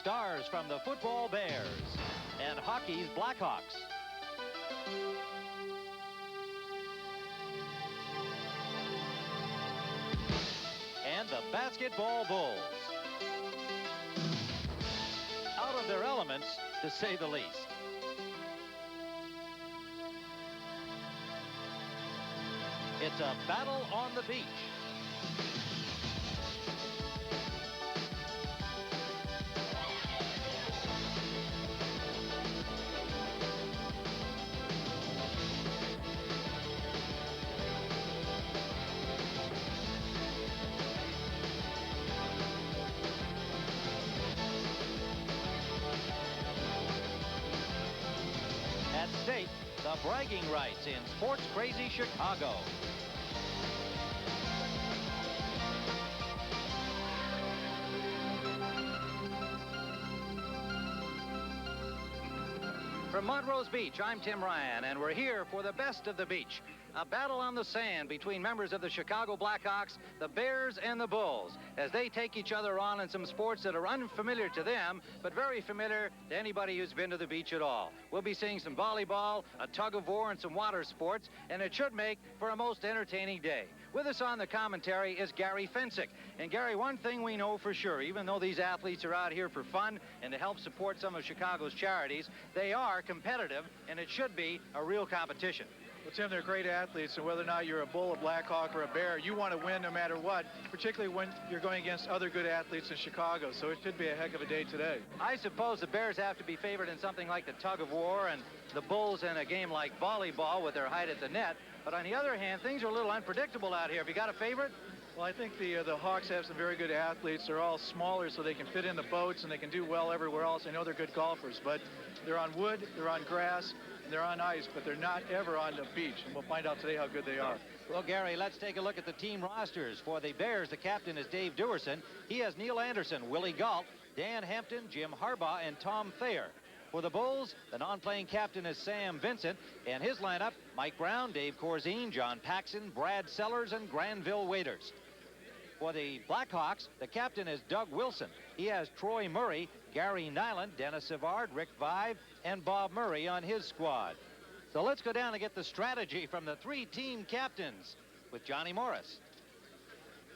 stars from the football Bears and hockey's Blackhawks. And the basketball Bulls. Out of their elements, to say the least. It's a battle on the beach. At stake, the bragging rights in sports-crazy Chicago. From Montrose Beach, I'm Tim Ryan, and we're here for the best of the beach. A battle on the sand between members of the Chicago Blackhawks, the Bears, and the Bulls, as they take each other on in some sports that are unfamiliar to them, but very familiar to anybody who's been to the beach at all. We'll be seeing some volleyball, a tug-of-war, and some water sports, and it should make for a most entertaining day. With us on the commentary is Gary Fensick. And Gary, one thing we know for sure, even though these athletes are out here for fun and to help support some of Chicago's charities, they are competitive, and it should be a real competition. Well, Tim, they're great athletes, and whether or not you're a Bull, a Blackhawk, or a Bear, you want to win no matter what, particularly when you're going against other good athletes in Chicago, so it should be a heck of a day today. I suppose the Bears have to be favored in something like the tug-of-war and the Bulls in a game like volleyball with their height at the net, but on the other hand, things are a little unpredictable out here. Have you got a favorite? Well, I think the Hawks have some very good athletes. They're all smaller, so they can fit in the boats, and they can do well everywhere else. I know they're good golfers, but they're on wood, they're on grass, they're on ice, but they're not ever on the beach, and we'll find out today how good they are. Well, Gary, let's take a look at the team rosters. For the Bears, the captain is Dave Duerson. He has Neal Anderson, Willie Galt, Dan Hampton, Jim Harbaugh, and Tom Thayer. For the Bulls, the non-playing captain is Sam Vincent, and his lineup, Mike Brown, Dave Corzine, John Paxson, Brad Sellers, and Granville Waiters. For the Blackhawks, the captain is Doug Wilson. He has Troy Murray, Gary Nyland, Dennis Savard, Rick Vaive, and Bob Murray on his squad. So let's go down and get the strategy from the three-team captains with Johnny Morris.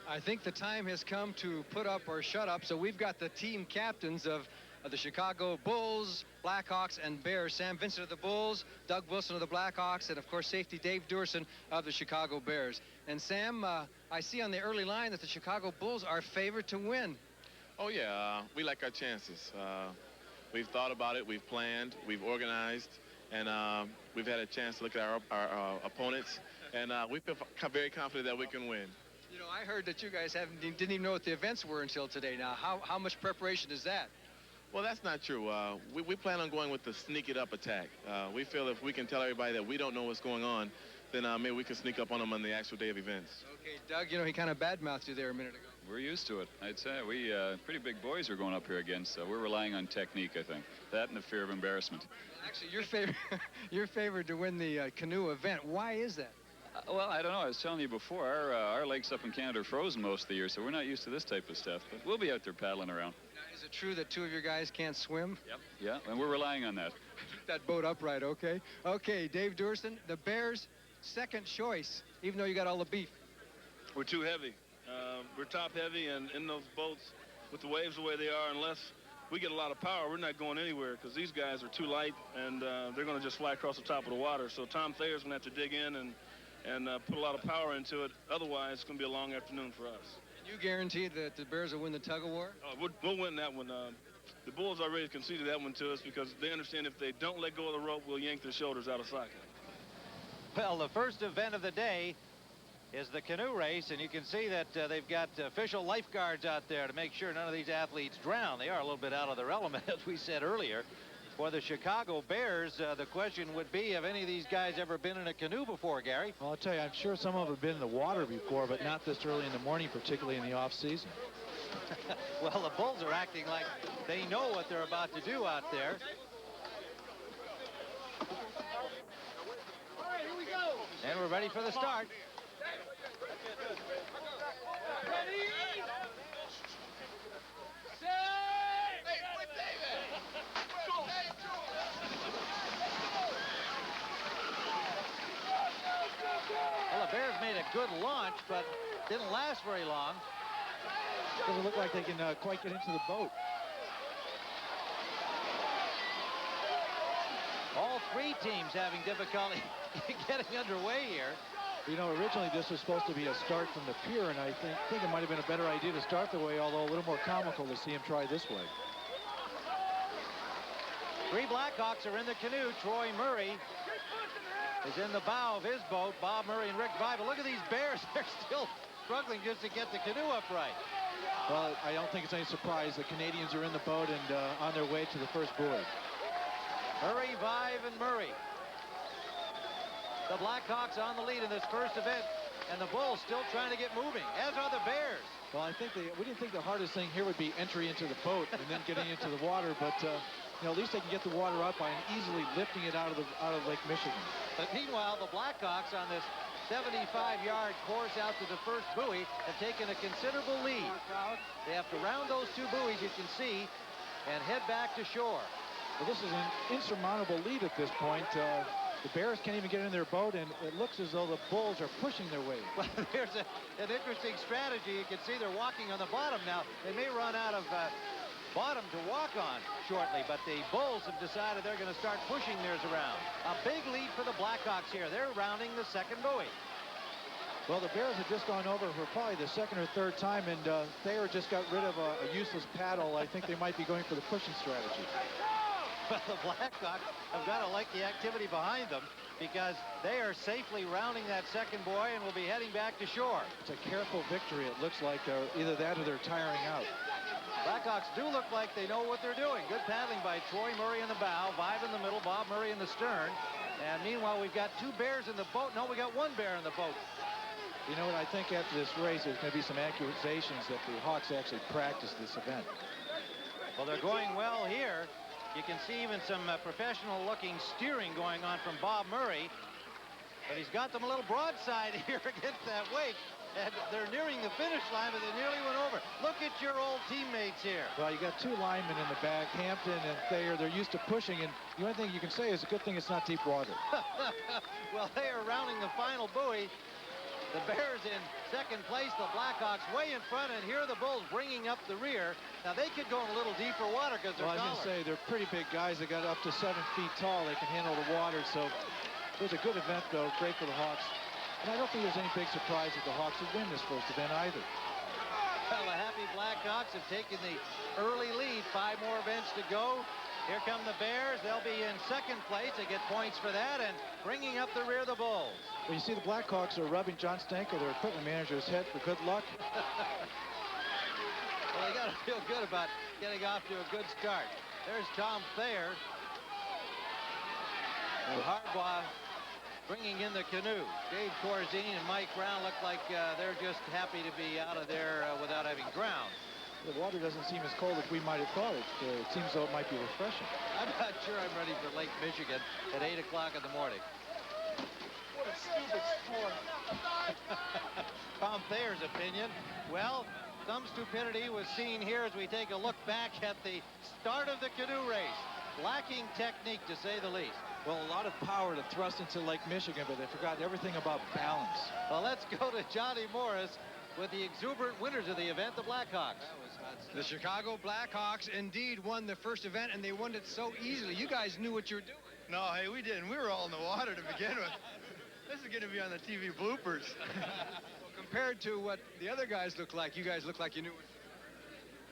I think the time has come to put up or shut up, so we've got the team captains of the Chicago Bulls, Blackhawks, and Bears. Sam Vincent of the Bulls, Doug Wilson of the Blackhawks, and of course safety Dave Duerson of the Chicago Bears. And Sam, I see on the early line that the Chicago Bulls are favored to win. Oh yeah, we like our chances. We've thought about it, we've planned, we've organized, and we've had a chance to look at our opponents, and we feel very confident that we can win. You know, I heard that you guys didn't even know what the events were until today. Now, how much preparation is that? Well, that's not true. We plan on going with the sneak it up attack. We feel if we can tell everybody that we don't know what's going on, then maybe we can sneak up on them on the actual day of events. Okay, Doug, you know, he kind of badmouthed you there a minute ago. We're used to it, I'd say. We pretty big boys are going up here against, so we're relying on technique, I think. That and the fear of embarrassment. Actually, you're favored to win the canoe event. Why is that? Well, I don't know. I was telling you before, our lakes up in Canada are frozen most of the year, so we're not used to this type of stuff. But we'll be out there paddling around. Now, is it true that two of your guys can't swim? Yep. Yeah, and we're relying on that. Keep that boat upright, okay? Okay, Dave Duerson, the Bears' second choice, even though you got all the beef. We're too heavy. We're top heavy, and in those boats, with the waves the way they are, unless we get a lot of power, we're not going anywhere because these guys are too light, and they're going to just fly across the top of the water. So Tom Thayer's going to have to dig in and put a lot of power into it. Otherwise, it's going to be a long afternoon for us. Can you guarantee that the Bears will win the tug-of-war? We'll win that one. The Bulls already conceded that one to us because they understand if they don't let go of the rope, we'll yank their shoulders out of socket. Well, the first event of the day is the canoe race, and you can see that they've got official lifeguards out there to make sure none of these athletes drown. They are a little bit out of their element, as we said earlier. For the Chicago Bears, the question would be, have any of these guys ever been in a canoe before, Gary? Well, I'll tell you, I'm sure some of them have been in the water before, but not this early in the morning, particularly in the off-season. Well, the Bulls are acting like they know what they're about to do out there. All right, here we go. And we're ready for the start. Ready? Set! good launch, but didn't last very long. Doesn't look like they can quite get into the boat. All three teams having difficulty getting underway here. You know, originally this was supposed to be a start from the pier, and I think it might have been a better idea to start the way, although a little more comical to see him try this way. Three Blackhawks are in the canoe. Troy Murray is in the bow of his boat. Bob Murray and Rick Vaive. Look at these Bears. They're still struggling just to get the canoe upright. Well, I don't think it's any surprise. The Canadians are in the boat and on their way to the first buoy. Murray, Vaive, and Murray. The Blackhawks on the lead in this first event, and the Bulls still trying to get moving, as are the Bears. Well, I think we didn't think the hardest thing here would be entry into the boat and then getting into the water, but you know, at least they can get the water up by easily lifting it out of Lake Michigan. But meanwhile, the Blackhawks on this 75-yard course out to the first buoy have taken a considerable lead. They have to round those two buoys, you can see, and head back to shore. Well, this is an insurmountable lead at this point. The Bears can't even get in their boat, and it looks as though the Bulls are pushing their way. Well, there's an interesting strategy. You can see they're walking on the bottom now. They may run out of bottom to walk on shortly, but the Bulls have decided they're going to start pushing theirs around. A big lead for the Blackhawks here. They're rounding the second buoy. Well, the Bears have just gone over for probably the second or third time, and Thayer just got rid of a useless paddle. I think they might be going for the pushing strategy. But the Blackhawks have got to like the activity behind them, because they are safely rounding that second buoy and will be heading back to shore. It's a careful victory. It looks like either that or they're tiring out. Blackhawks do look like they know what they're doing. Good paddling by Troy Murray in the bow, Vaive in the middle, Bob Murray in the stern. And meanwhile, we've got two Bears in the boat. No, we got one Bear in the boat. You know what? I think after this race, there's going to be some accusations that the Hawks actually practiced this event. Well, they're going well here. You can see even some professional-looking steering going on from Bob Murray. But he's got them a little broadside here against that wake. And they're nearing the finish line, but they nearly went over. Look at your old teammates here. Well, you got two linemen in the back, Hampton and Thayer. They're used to pushing, and the only thing you can say is a good thing it's not deep water. Well, they are rounding the final buoy. The Bears in second place, the Blackhawks way in front, and here are the Bulls bringing up the rear. Now, they could go in a little deeper water because they're taller. I was going to say, they're pretty big guys. They got up to 7 feet tall. They can handle the water, so it was a good event, though. Great for the Hawks. And I don't think there's any big surprise that the Hawks would win this first event either. Well, the happy Blackhawks have taken the early lead. 5 more events to go. Here come the Bears. They'll be in second place. They get points for that, and bringing up the rear of the Bulls. Well, you see the Blackhawks are rubbing John Stanko, their equipment manager's head, for good luck. Well, they got to feel good about getting off to a good start. There's Tom Thayer. And Harbaugh bringing in the canoe. Dave Corzine and Mike Brown look like they're just happy to be out of there without having drowned. The water doesn't seem as cold as we might have thought. It seems though it might be refreshing. I'm not sure I'm ready for Lake Michigan at 8 o'clock in the morning. What a stupid sport. Tom Thayer's opinion. Well, some stupidity was seen here as we take a look back at the start of the canoe race. Lacking technique, to say the least. Well, a lot of power to thrust into Lake Michigan, but they forgot everything about balance. Well, let's go to Johnny Morris with the exuberant winners of the event, the Blackhawks. The Chicago Blackhawks indeed won the first event, and they won it so easily. You guys knew what you were doing. No, hey, we didn't. We were all in the water to begin with. This is going to be on the TV bloopers. Well, compared to what the other guys look like, you guys look like you knew what.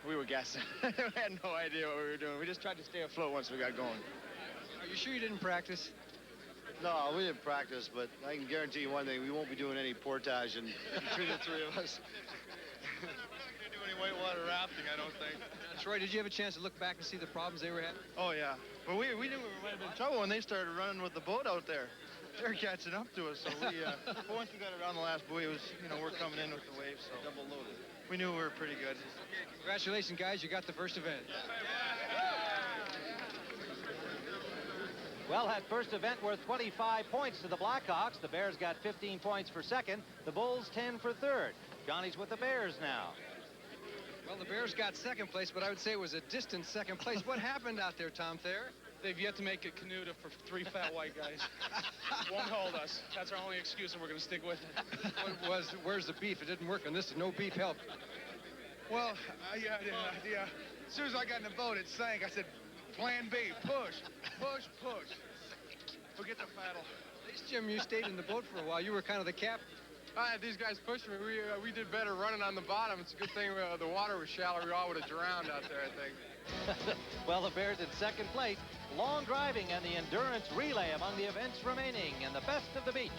We were guessing. We had no idea what we were doing. We just tried to stay afloat once we got going. Are you sure you didn't practice? No, we didn't practice, but I can guarantee you one thing. We won't be doing any portage between the three of us. We're not going to do any whitewater rafting, I don't think. Troy, did you have a chance to look back and see the problems they were having? Oh, yeah. But we knew we might have been in trouble when they started running with the boat out there. They're catching up to us, so we, once we got around the last buoy, it was, we're coming in with the waves, so double loaded. We knew we were pretty good. Okay, congratulations, guys. You got the first event. Well, that first event worth 25 points to the Blackhawks. The Bears got 15 points for second. The Bulls 10 for third. Johnny's with the Bears now. Well, the Bears got second place, but I would say it was a distant second place. What happened out there, Tom Thayer? They've yet to make a canoe for 3 fat white guys. Won't hold us. That's our only excuse, and we're going to stick with it. Where's the beef? It didn't work on this. No beef helped. Well, yeah. As soon as I got in the boat, it sank. I said, plan B, push. Forget the paddle. At least, Jim, you stayed in the boat for a while. You were kind of the captain. I had these guys pushing me. We did better running on the bottom. It's a good thing the water was shallow. We all would have drowned out there, I think. Well, the Bears in second place. Long driving and the endurance relay among the events remaining in the best of the beach.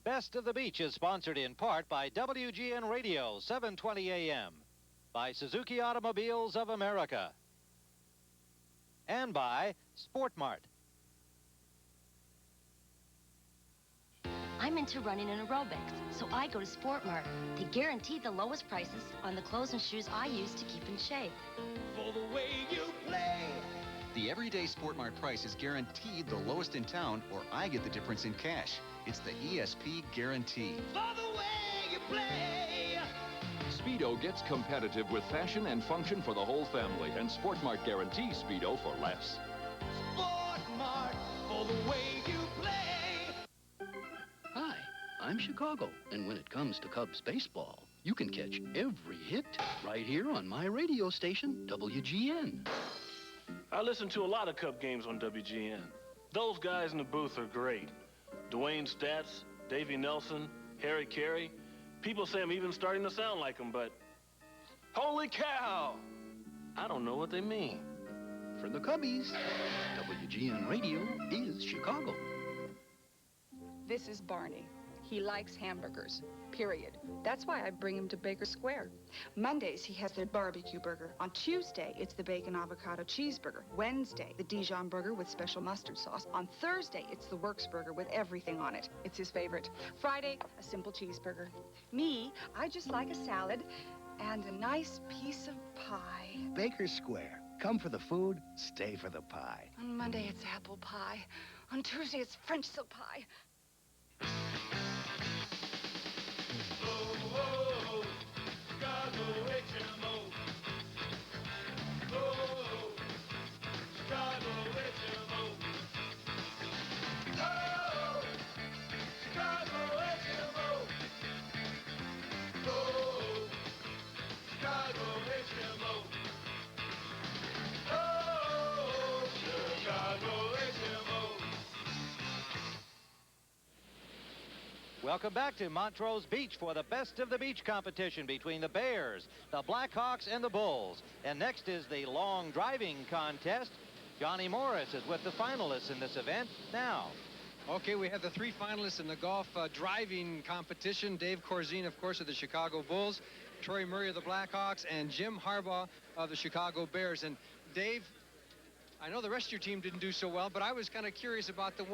Best of the Beach is sponsored in part by WGN Radio, 720 AM, by Suzuki Automobiles of America, and by Sport Mart. I'm into running and aerobics, so I go to Sport Mart. They guarantee the lowest prices on the clothes and shoes I use to keep in shape. For the way you play. The everyday Sport Mart price is guaranteed the lowest in town, or I get the difference in cash. It's the ESP guarantee. For the way you play. Speedo gets competitive with fashion and function for the whole family, and Sport Mart guarantees Speedo for less. Sport Mart, for the way you play. Hi, I'm Chicago, and when it comes to Cubs baseball, you can catch every hit right here on my radio station, WGN. I listen to a lot of Cub games on WGN. Those guys in the booth are great. Dwayne Stats, Davey Nelson, Harry Carey. People say I'm even starting to sound like them, but holy cow! I don't know what they mean. For the Cubbies, WGN Radio is Chicago. This is Barney. He likes hamburgers, period. That's why I bring him to Baker Square. Mondays, he has their barbecue burger. On Tuesday, it's the bacon avocado cheeseburger. Wednesday, the Dijon burger with special mustard sauce. On Thursday, it's the Works burger with everything on it. It's his favorite. Friday, a simple cheeseburger. Me, I just like a salad and a nice piece of pie. Baker Square. Come for the food, stay for the pie. On Monday, it's apple pie. On Tuesday, it's French silk pie. Welcome back to Montrose Beach for the Best of the Beach competition between the Bears, the Blackhawks, and the Bulls. And next is the long driving contest. Johnny Morris is with the finalists in this event now. Okay, we have the 3 finalists in the golf driving competition. Dave Corzine, of course, of the Chicago Bulls, Troy Murray of the Blackhawks, and Jim Harbaugh of the Chicago Bears. And Dave, I know the rest of your team didn't do so well, but I was kind of curious about the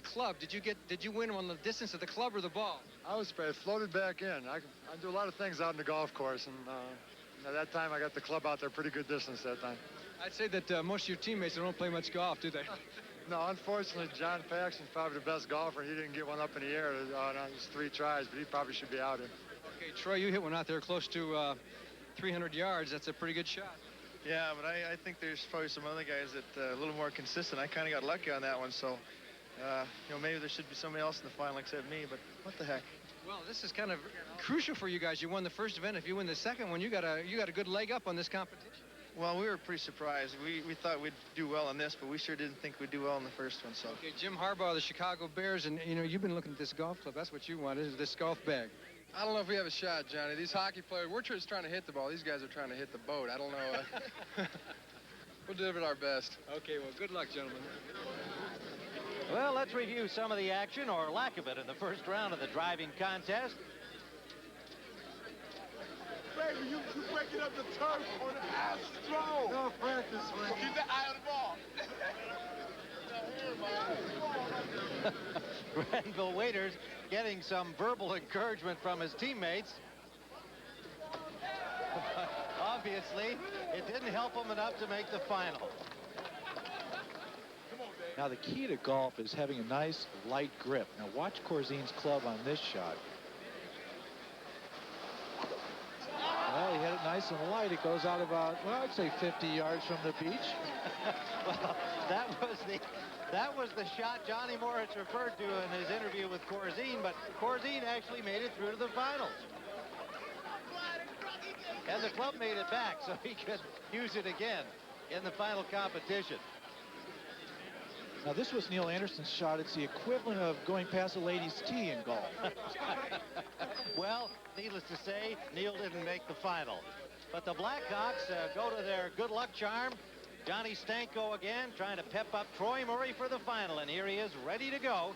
club. Did you win on the distance of the club or the ball? I floated back in. I do a lot of things out in the golf course, and at that time I got the club out there pretty good distance that time. I'd say that most of your teammates don't play much golf, do they? No, unfortunately, John Paxton's probably the best golfer. He didn't get one up in the air on his 3 tries, but he probably should be out in. Okay, Troy, you hit one out there close to 300 yards. That's a pretty good shot. Yeah, but I think there's probably some other guys that are a little more consistent. I kind of got lucky on that one, so maybe there should be somebody else in the final except me, but what the heck. Well, this is kind of crucial for you guys. You won the first event. If you win the second one, you got a good leg up on this competition. Well, we were pretty surprised. We thought we'd do well on this, but we sure didn't think we'd do well in the first one. So. Okay, Jim Harbaugh of the Chicago Bears, and you've been looking at this golf club. That's what you want, is this golf bag. I don't know if we have a shot, Johnny. These hockey players, we're just trying to hit the ball. These guys are trying to hit the boat. I don't know. We'll do it our best. Okay, well, good luck, gentlemen. Well, let's review some of the action, or lack of it, in the first round of the driving contest. Baby, you breaking up the turf on the Astro. No practice, man. Keep that eye on the ball. Granville Waiters getting some verbal encouragement from his teammates. But obviously, it didn't help him enough to make the final. Now, the key to golf is having a nice, light grip. Now, watch Corzine's club on this shot. he hit it nice and light. It goes out about, well, I'd say 50 yards from the beach. Well, that was the shot Johnny Moritz referred to in his interview with Corzine, but Corzine actually made it through to the finals. And the club made it back so he could use it again in the final competition. Now, this was Neal Anderson's shot. It's the equivalent of going past a lady's tee in golf. Well, needless to say, Neal didn't make the final. But the Blackhawks go to their good luck charm. Johnny Stanko again trying to pep up Troy Murray for the final. And here he is ready to go.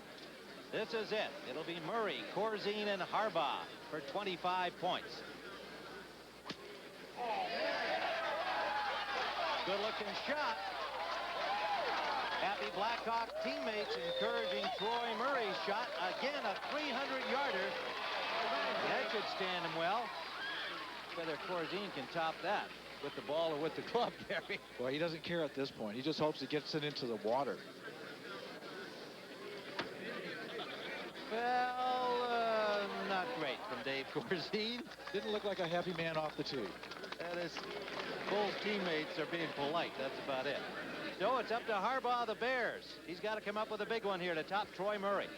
This is it. It'll be Murray, Corzine, and Harbaugh for 25 points. Good-looking shot. Happy Blackhawk teammates encouraging Troy Murray's shot. Again, a 300-yarder. That should stand him well. Whether Corzine can top that with the ball or with the club, Gary. Well, he doesn't care at this point. He just hopes it gets it into the water. Well, not great from Dave Corzine. Didn't look like a happy man off the tee. That is, Bull's teammates are being polite. That's about it. So it's up to Harbaugh, the Bears. He's got to come up with a big one here to top Troy Murray.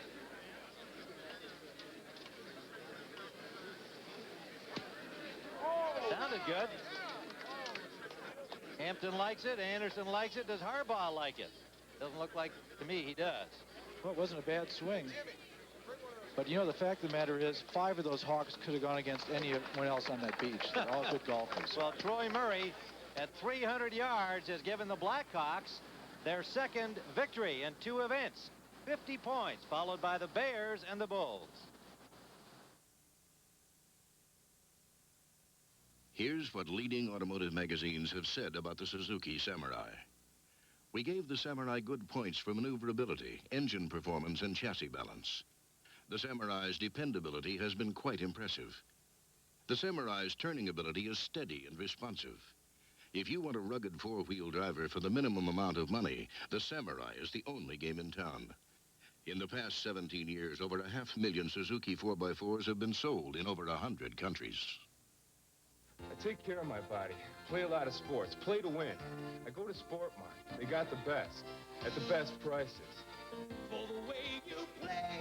Sounded good. Hampton likes it. Anderson likes it. Does Harbaugh like it? Doesn't look like to me he does. Well, it wasn't a bad swing. But, you know, the fact of the matter is 5 of those Hawks could have gone against anyone else on that beach. They're all good golfers. Well, Troy Murray at 300 yards has given the Blackhawks their second victory in 2 events. 50 points, followed by the Bears and the Bulls. Here's what leading automotive magazines have said about the Suzuki Samurai. We gave the Samurai good points for maneuverability, engine performance, and chassis balance. The Samurai's dependability has been quite impressive. The Samurai's turning ability is steady and responsive. If you want a rugged 4-wheel driver for the minimum amount of money, the Samurai is the only game in town. In the past 17 years, over 500,000 Suzuki 4x4s have been sold in over 100 countries. I take care of my body, play a lot of sports, play to win. I go to Sport Mart. They got the best, at the best prices. For the way you play.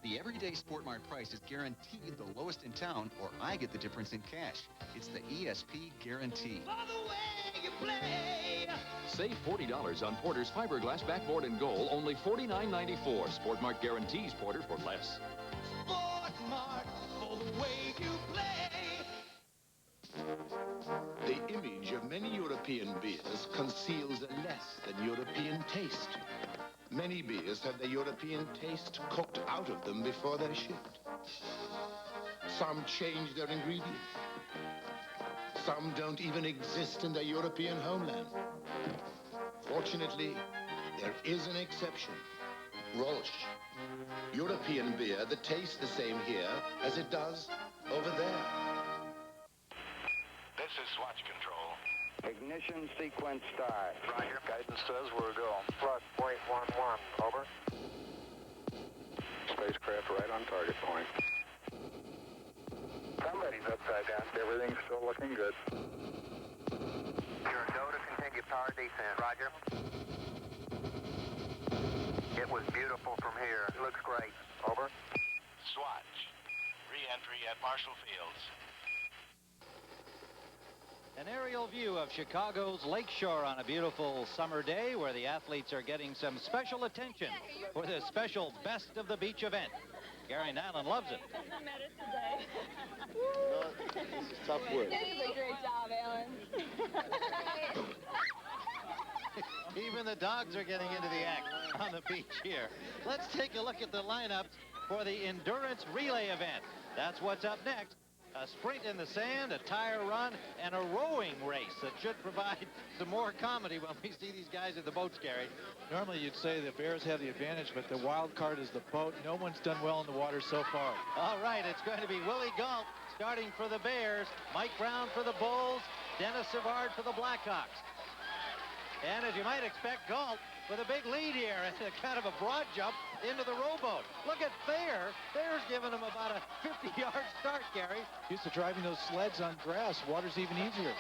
The everyday Sport Mart price is guaranteed the lowest in town, or I get the difference in cash. It's the ESP guarantee. For the way you play. Save $40 on Porter's fiberglass backboard and goal, only $49.94. Sport Mart guarantees Porter for less. Sport Mart, for the way you play. The image of many European beers conceals a less than European taste. Many beers have their European taste cooked out of them before they're shipped. Some change their ingredients. Some don't even exist in their European homeland. Fortunately, there is an exception. Rolsch. European beer that tastes the same here as it does over there. This is Swatch Control. Ignition sequence start. Roger. Guidance says we're go. Plus .11, over. Spacecraft right on target point. Somebody's upside down. Everything's still looking good. You're a go to continue power descent. Roger. It was beautiful from here. It looks great. Over. Swatch. Re-entry at Marshall Fields. An aerial view of Chicago's lakeshore on a beautiful summer day where the athletes are getting some special attention for this special Best of the Beach event. Gary Nyland loves it. Met us today. This is tough work. This is a great job, Alan. Even the dogs are getting into the act on the beach here. Let's take a look at the lineup for the endurance relay event. That's what's up next. A sprint in the sand, a tire run, and a rowing race that should provide some more comedy when we see these guys at the boats, Gary. Normally you'd say the Bears have the advantage, but the wild card is the boat. No one's done well in the water so far. All right, it's going to be Willie Galt starting for the Bears, Mike Brown for the Bulls, Dennis Savard for the Blackhawks. And as you might expect, Galt with a big lead here and a kind of a broad jump into the rowboat. Look at Thayer. Thayer's Bears giving him about a 50-yard start, Gary. Used to driving those sleds on grass. Water's even easier.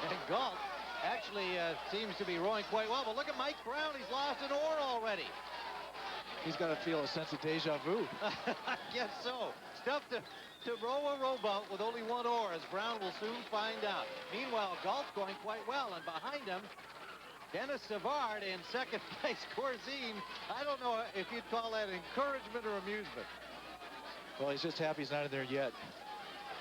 And Galt actually seems to be rowing quite well. But look at Mike Brown. He's lost an oar already. He's got to feel a sense of deja vu. I guess so. Stuff to row a rowboat with only one oar, as Brown will soon find out. Meanwhile, Galt's going quite well, and behind him, Dennis Savard in second place. Corzine, I don't know if you'd call that encouragement or amusement. Well, he's just happy he's not in there yet.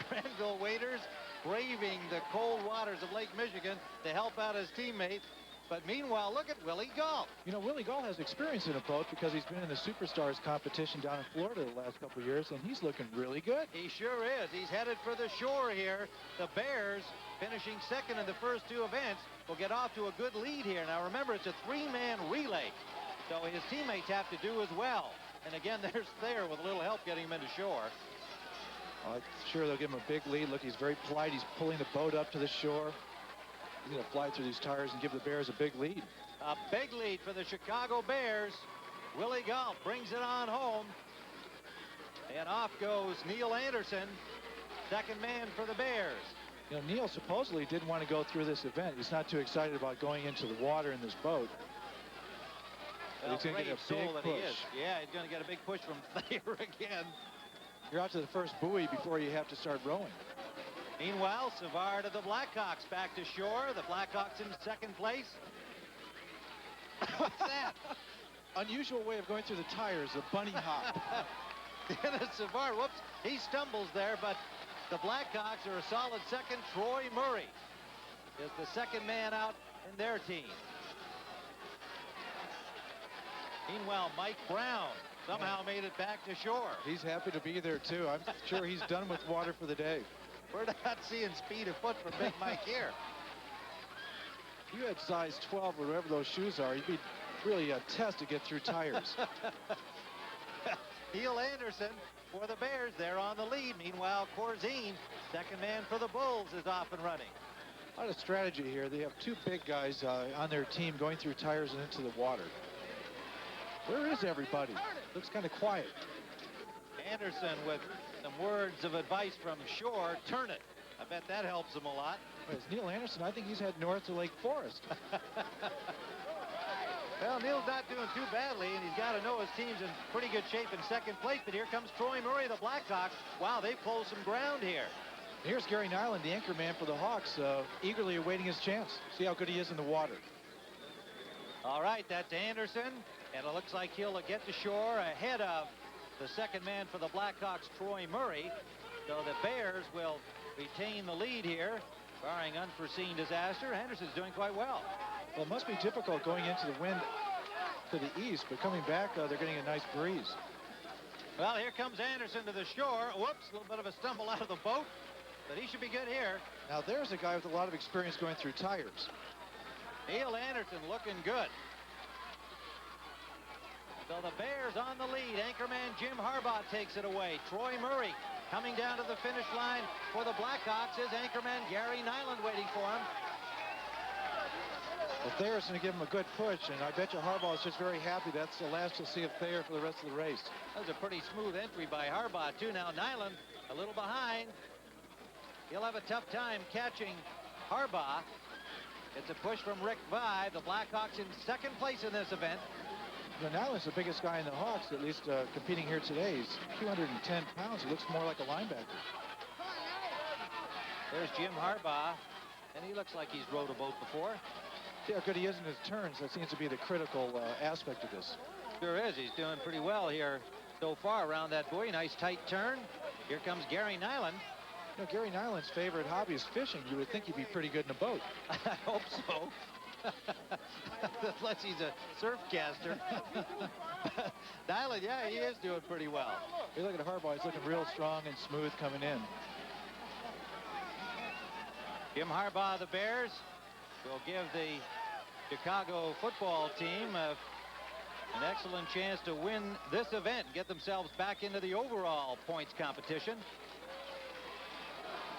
Granville Waiters braving the cold waters of Lake Michigan to help out his teammate. But meanwhile, look at Willie Galt. You know, Willie Galt has experience in a boat because he's been in the Superstars competition down in Florida the last couple of years, and he's looking really good. He sure is. He's headed for the shore here. The Bears, finishing second in the first two events, will get off to a good lead here. Now, remember, it's a three-man relay, so his teammates have to do as well. And again, there's Thayer with a little help getting him into shore. I'm sure they'll give him a big lead. Look, he's very polite. He's pulling the boat up to the shore. He's going to fly through these tires and give the Bears a big lead. A big lead for the Chicago Bears. Willie Galt brings it on home. And off goes Neal Anderson, second man for the Bears. You know, Neal supposedly didn't want to go through this event. He's not too excited about going into the water in this boat. Well, he's going to get a big that push. he is. Yeah, he's going to get a big push from Thayer again. You're out to the first buoy before you have to start rowing. Meanwhile, Savard of the Blackhawks back to shore. The Blackhawks in second place. What's that? Unusual way of going through the tires, a bunny hop. Dennis Savard, whoops, he stumbles there, but the Blackhawks are a solid second. Troy Murray is the second man out in their team. Meanwhile, Mike Brown somehow made it back to shore. He's happy to be there, too. I'm sure he's done with water for the day. We're not seeing speed of foot from Big Mike here. If you had size 12 or whatever those shoes are, you'd be really a test to get through tires. Neal Anderson for the Bears. They're on the lead. Meanwhile, Corzine, second man for the Bulls, is off and running. A lot of strategy here. They have two big guys on their team going through tires and into the water. Where is everybody? Looks kind of quiet. Anderson with some words of advice from shore. Turn it. I bet that helps him a lot. It's Neal Anderson. I think he's heading north to Lake Forest. Well, Neal's not doing too badly, and he's got to know his team's in pretty good shape in second place. But here comes Troy Murray, the Blackhawks. Wow, they've pulled some ground here. Here's Gary Nyland, the anchor man for the Hawks, eagerly awaiting his chance. See how good he is in the water. All right, that's Anderson, and it looks like he'll get to shore ahead of the second man for the Blackhawks, Troy Murray. So the Bears will retain the lead here, barring unforeseen disaster. Anderson's doing quite well. Well, it must be difficult going into the wind to the east, but coming back, they're getting a nice breeze. Well, here comes Anderson to the shore. Whoops, a little bit of a stumble out of the boat, but he should be good here. Now, there's a guy with a lot of experience going through tires. Neal Anderson looking good. So the Bears on the lead. Anchorman Jim Harbaugh takes it away. Troy Murray coming down to the finish line for the Blackhawks is anchorman Gary Nyland waiting for him. Well, Thayer's going to give him a good push, and I bet you Harbaugh is just very happy. That's the last you'll see of Thayer for the rest of the race. That was a pretty smooth entry by Harbaugh, too. Now Nyland a little behind. He'll have a tough time catching Harbaugh. It's a push from Rick Vaive. The Blackhawks in second place in this event. Nyland's the biggest guy in the Hawks, at least competing here today. He's 210 pounds. He looks more like a linebacker. There's Jim Harbaugh, and he looks like he's rowed a boat before. See how good he is in his turns. That seems to be the critical aspect of this. Sure is. He's doing pretty well here so far around that buoy. Nice tight turn. Here comes Gary Nyland. You know, Gary Nyland's favorite hobby is fishing. You would think he'd be pretty good in a boat. I hope so. Unless he's a surfcaster. Nyland, yeah, he is doing pretty well. You look at Harbaugh, he's looking real strong and smooth coming in. Jim Harbaugh, the Bears, will give the Chicago football team an excellent chance to win this event and get themselves back into the overall points competition.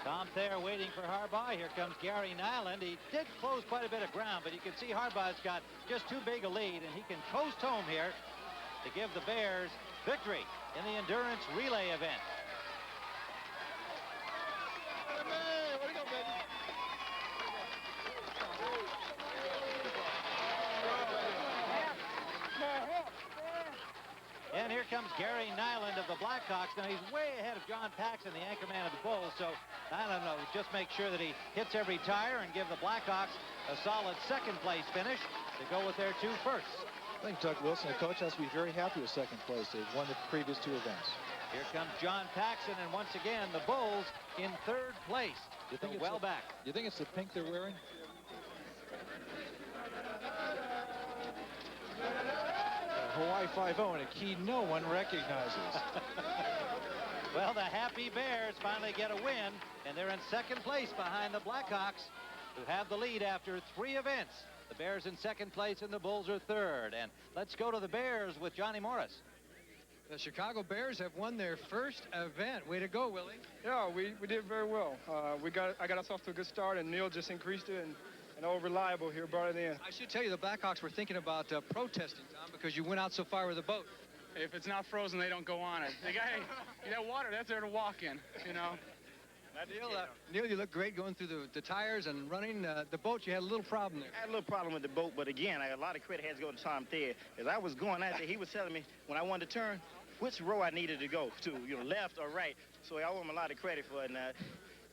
Tom Thayer waiting for Harbaugh. Here comes Gary Nyland. He did close quite a bit of ground, but you can see Harbaugh's got just too big a lead, and he can coast home here to give the Bears victory in the endurance relay event. And here comes Gary Nyland of the Blackhawks. Now, he's way ahead of John Paxson, the anchorman of the Bulls, so Nyland will just make sure that he hits every tire and give the Blackhawks a solid second-place finish to go with their 2 firsts. I think Doug Wilson, the coach, has to be very happy with second place. They've won the previous 2 events. Here comes John Paxson, and once again, the Bulls in 3rd place. You think well back. You think it's the pink they're wearing? Hawaii 5-0 in a key no one recognizes. Well, the happy Bears finally get a win, and they're in 2nd place behind the Blackhawks, who have the lead after 3 events. The Bears in 2nd place, and the Bulls are 3rd. And let's go to the Bears with Johnny Morris. The Chicago Bears have won their 1st event. Way to go, Willie. Yeah, we did very well. I got us off to a good start, and Neal just increased it, and all reliable here brought it in. I should tell you, the Blackhawks were thinking about protesting, Tom, because you went out so far with the boat. If it's not frozen, they don't go on it. The guy, that water, that's there to walk in, you know. Neal, you look great going through the tires and running. The boat, you had a little problem there. I had a little problem with the boat, but again, a lot of credit has to go to Tom Thayer. As I was going out there, he was telling me when I wanted to turn, which row I needed to go to, left or right. So I owe him a lot of credit for it, and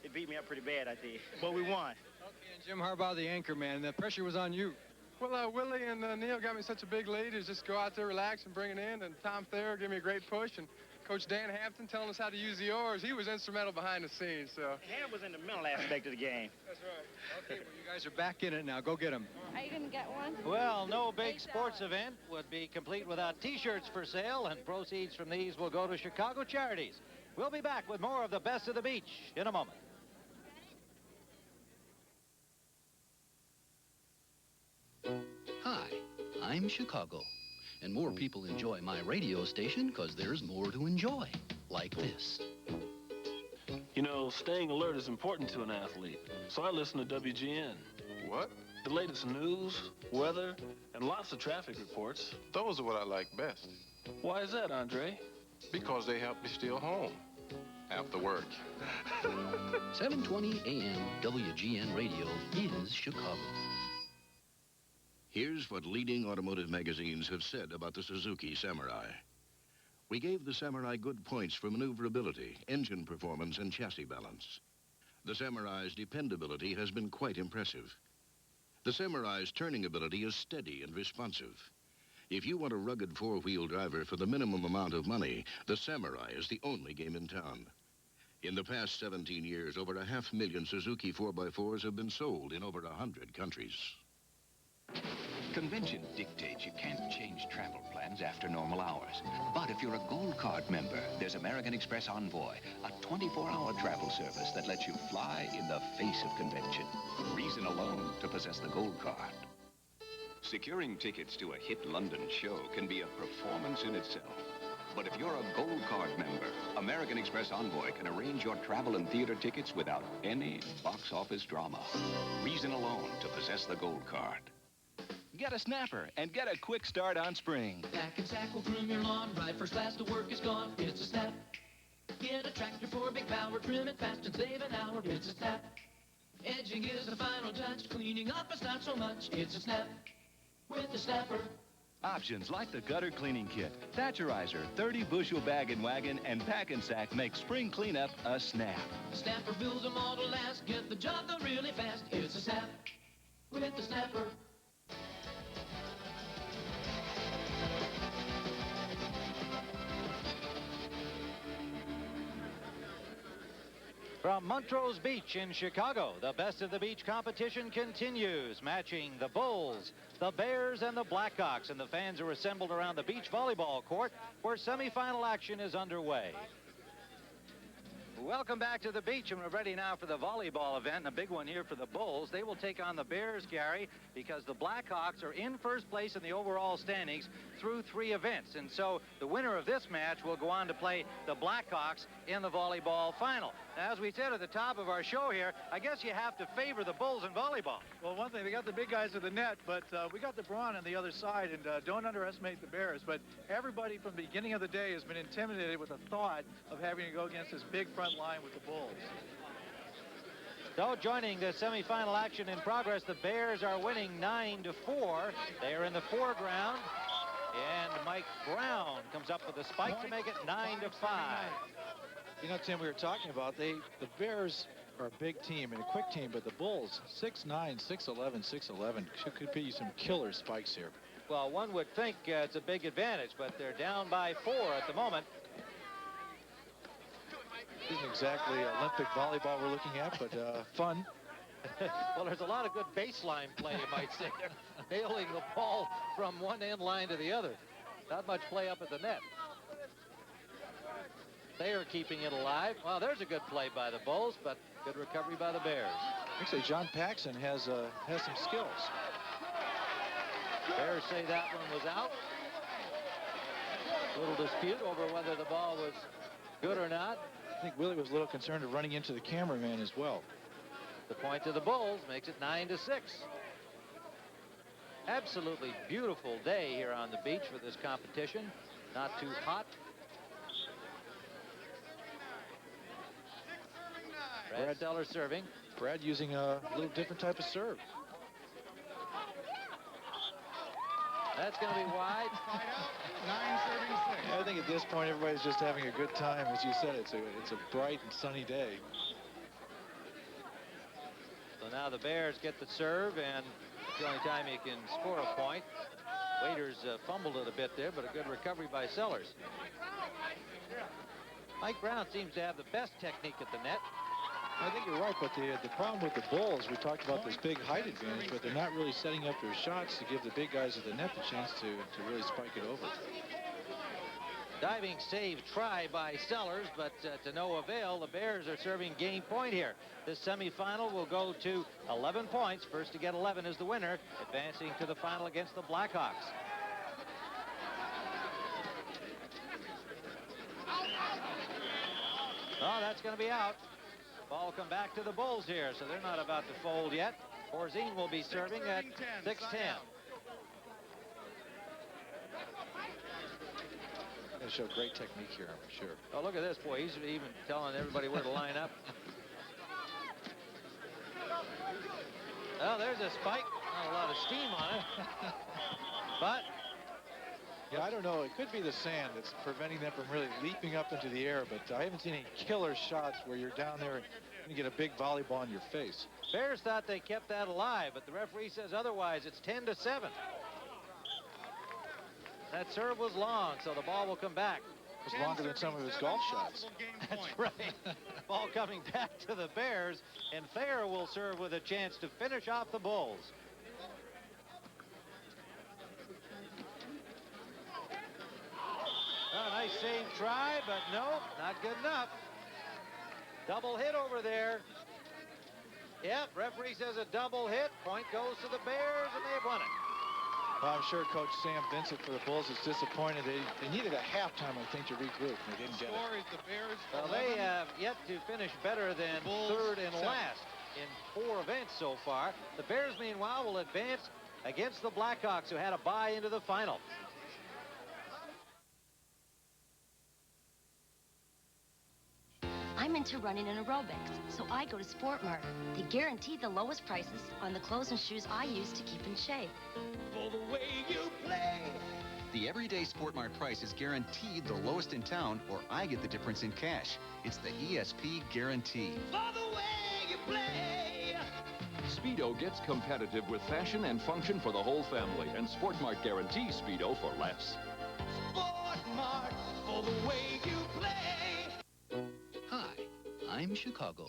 it beat me up pretty bad out there. But we won. Okay, and Jim Harbaugh, the anchor man, the pressure was on you. Well, Willie and Neal got me such a big lead. Is just go out there, relax, and bring it in. And Tom Thayer gave me a great push. And Coach Dan Hampton telling us how to use the oars. He was instrumental behind the scenes. So. Dan was in the mental aspect of the game. That's right. Okay, well, you guys are back in it now. Go get them. Are you going to get one? Well, no big sports event would be complete without T-shirts for sale, and proceeds from these will go to Chicago charities. We'll be back with more of the Best of the Beach in a moment. Hi, I'm Chicago, and more people enjoy my radio station because there's more to enjoy, like this. You know, staying alert is important to an athlete, so I listen to WGN. What? The latest news, weather, and lots of traffic reports. Those are what I like best. Why is that, Andre? Because they help me steal home after work. 720 AM WGN Radio is Chicago. Here's what leading automotive magazines have said about the Suzuki Samurai. We gave the Samurai good points for maneuverability, engine performance, and chassis balance. The Samurai's dependability has been quite impressive. The Samurai's turning ability is steady and responsive. If you want a rugged four-wheel driver for the minimum amount of money, the Samurai is the only game in town. In the past 17 years, over 500,000 Suzuki 4x4s have been sold in over 100 countries. Convention dictates you can't change travel plans after normal hours. But if you're a Gold Card member, there's American Express Envoy, a 24-hour travel service that lets you fly in the face of convention. Reason alone to possess the Gold Card. Securing tickets to a hit London show can be a performance in itself. But if you're a Gold Card member, American Express Envoy can arrange your travel and theater tickets without any box office drama. Reason alone to possess the Gold Card. Get a snapper and get a quick start on spring. Pack and sack will groom your lawn. Ride first class to work is gone. It's a snap. Get a tractor for big power. Trim it fast and save an hour. It's a snap. Edging is the final touch. Cleaning up is not so much. It's a snap with the snapper. Options like the gutter cleaning kit, Thatcherizer, 30-bushel bag and wagon, and pack and sack make spring cleanup a snap. Snapper builds them all to last. Get the job done really fast. It's a snap with the snapper. From Montrose Beach in Chicago, the Best of the Beach competition continues, matching the Bulls, the Bears, and the Blackhawks, and the fans are assembled around the beach volleyball court where semifinal action is underway. Welcome back to the beach, and we're ready now for the volleyball event, and a big one here for the Bulls. They will take on the Bears, Gary, because the Blackhawks are in first place in the overall standings through 3 events. And so the winner of this match will go on to play the Blackhawks in the volleyball final. Now, as we said at the top of our show here, I guess you have to favor the Bulls in volleyball. Well, one thing, we got the big guys at the net, but we got the brawn on the other side, and don't underestimate the Bears. But everybody from the beginning of the day has been intimidated with the thought of having to go against this big front line with the Bulls. So joining the semifinal action in progress, the Bears are winning 9-4. They are in the foreground, and Mike Brown comes up with a spike to make it 9-5. You know, Tim, we were talking about the Bears are a big team and a quick team, but the Bulls 6'9", 6'11", 6'11" could be some killer spikes here. Well, one would think it's a big advantage, but they're down by 4 at the moment. Isn't exactly Olympic volleyball we're looking at, but fun. Well, there's a lot of good baseline play, you might say. They're nailing the ball from one end line to the other. Not much play up at the net. Thayer keeping it alive. Well, there's a good play by the Bulls, but good recovery by the Bears. Actually, John Paxson has some skills. Bears say that one was out. A little dispute over whether the ball was good or not. I think Willie was a little concerned of running into the cameraman as well. The point to the Bulls makes it 9-6. Absolutely beautiful day here on the beach for this competition. Not too hot. Brad Teller serving. Brad using a little different type of serve. That's going to be wide. 9-6. I think at this point everybody's just having a good time. As you said, it's a bright and sunny day. So now the Bears get the serve, and it's the only time you can score a point. Waiters fumbled it a bit there, but a good recovery by Sellers. Mike Brown seems to have the best technique at the net. I think you're right, but the problem with the Bulls, we talked about this big height advantage, but they're not really setting up their shots to give the big guys at the net the chance to really spike it over. Diving save try by Sellers, but to no avail. The Bears are serving game point here. This semifinal will go to 11 points. First to get 11 is the winner, advancing to the final against the Blackhawks. Oh, that's going to be out. Ball will come back to the Bulls here, so they're not about to fold yet. Porzine will be serving at 6-10. Going to show great technique here, I'm sure. Oh, look at this, boy. He's even telling everybody where to line up. Oh, there's a spike. Not a lot of steam on it. But yeah, I don't know. It could be the sand that's preventing them from really leaping up into the air, but I haven't seen any killer shots where you're down there and you get a big volleyball in your face. Bears thought they kept that alive, but the referee says otherwise. It's 10-7. That serve was long, so the ball will come back. It was longer than some of his golf shots. That's right. Ball coming back to the Bears, and Thayer will serve with a chance to finish off the Bulls. Oh, nice save try, but no, not good enough. Double hit over there. Yep, referee says a double hit. Point goes to the Bears, and they've won it. Well, I'm sure Coach Sam Vincent for the Bulls is disappointed. They needed a halftime, I think, to regroup. They didn't get it. The Bears. Well, they have yet to finish better than third and last in 4 events so far. The Bears, meanwhile, will advance against the Blackhawks, who had a bye into the final. I'm into running and aerobics, so I go to Sport Mart. They guarantee the lowest prices on the clothes and shoes I use to keep in shape. For the way you play. The everyday Sport Mart price is guaranteed the lowest in town, or I get the difference in cash. It's the ESP guarantee. For the way you play. Speedo gets competitive with fashion and function for the whole family, and Sport Mart guarantees Speedo for less. Sport Mart, for the way you play. Hi, I'm Chicago,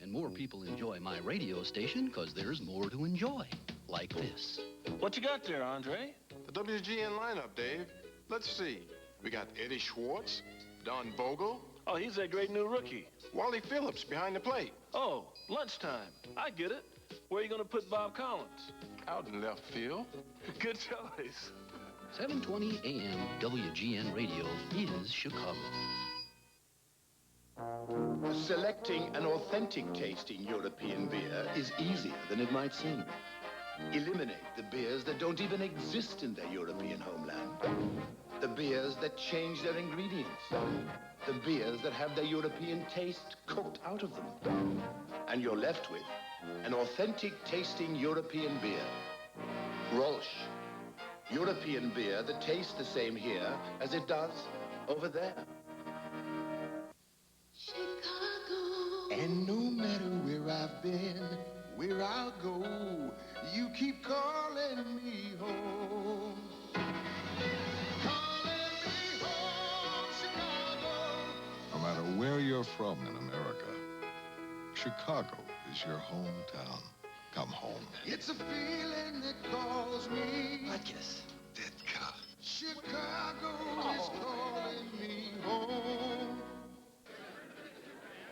and more people enjoy my radio station because there's more to enjoy, like this. What you got there, Andre? The WGN lineup, Dave. Let's see. We got Eddie Schwartz, Don Vogel, Oh, he's that great new rookie. Wally Phillips behind the plate. Oh, lunchtime. I get it. Where are you going to put Bob Collins? Out in left field. Good choice. 720 AM WGN Radio is Chicago. Selecting an authentic tasting European beer is easier than it might seem. Eliminate the beers that don't even exist in their European homeland. The beers that change their ingredients. The beers that have their European taste cooked out of them. And you're left with an authentic tasting European beer. Rolsch. European beer that tastes the same here as it does over there. Chicago. And no matter where I've been, where I'll go, you keep calling me home. Calling me home, Chicago. No matter where you're from in America, Chicago is your hometown. Come home. It's a feeling that calls me. Yes. Ditka. Chicago is calling me home.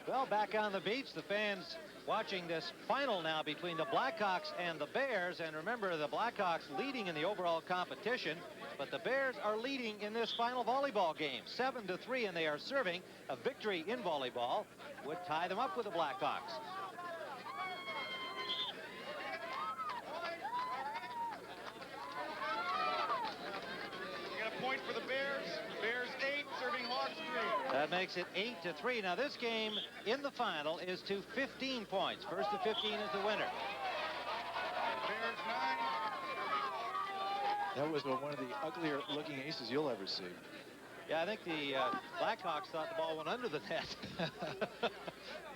Well, back on the beach, the fans watching this final now between the Blackhawks and the Bears. And remember, the Blackhawks leading in the overall competition, but the Bears are leading in this final volleyball game, 7-3, and they are serving. A victory in volleyball would tie them up with the Blackhawks. Point for the Bears. Bears 8, serving Hawks 3. That makes it 8-3. Now this game in the final is to 15 points. First to 15 is the winner. Bears 9. That was one of the uglier looking aces you'll ever see. Yeah, I think the Blackhawks thought the ball went under the net.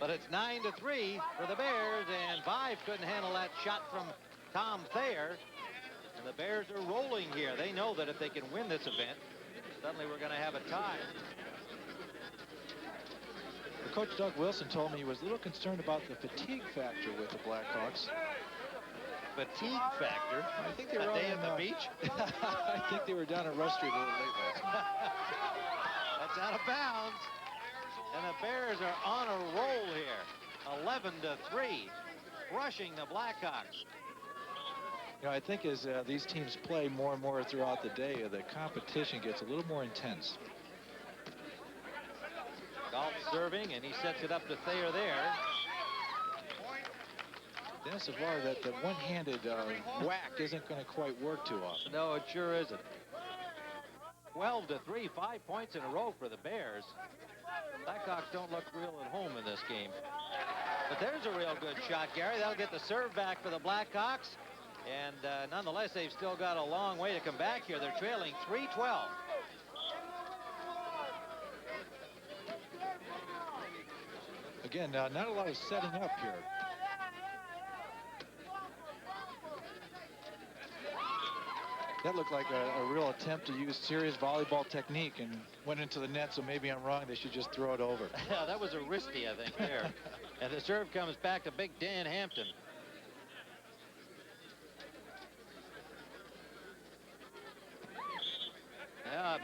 But it's 9-3 for the Bears, and Vaive couldn't handle that shot from Tom Thayer. And the Bears are rolling here. They know that if they can win this event, suddenly we're going to have a tie. Coach Doug Wilson told me he was a little concerned about the fatigue factor with the Blackhawks. Fatigue factor? I think they were a day at the beach? I think they were down at Rush Street a little late last night. That's out of bounds. And the Bears are on a roll here. 11-3, crushing the Blackhawks. You know, I think as these teams play more and more throughout the day, the competition gets a little more intense. Galt serving, and he sets it up to Thayer there. Dennis Savard, that one-handed whack isn't going to quite work too often. No, it sure isn't. 12-3, 5 points in a row for the Bears. Blackhawks don't look real at home in this game. But there's a real good shot, Gary. That'll get the serve back for the Blackhawks. And nonetheless, they've still got a long way to come back here. They're trailing 3-12. Again, not a lot of setting up here. That looked like a real attempt to use serious volleyball technique and went into the net, so maybe I'm wrong. They should just throw it over. Yeah, that was a wristy, I think, there. And the serve comes back to big Dan Hampton.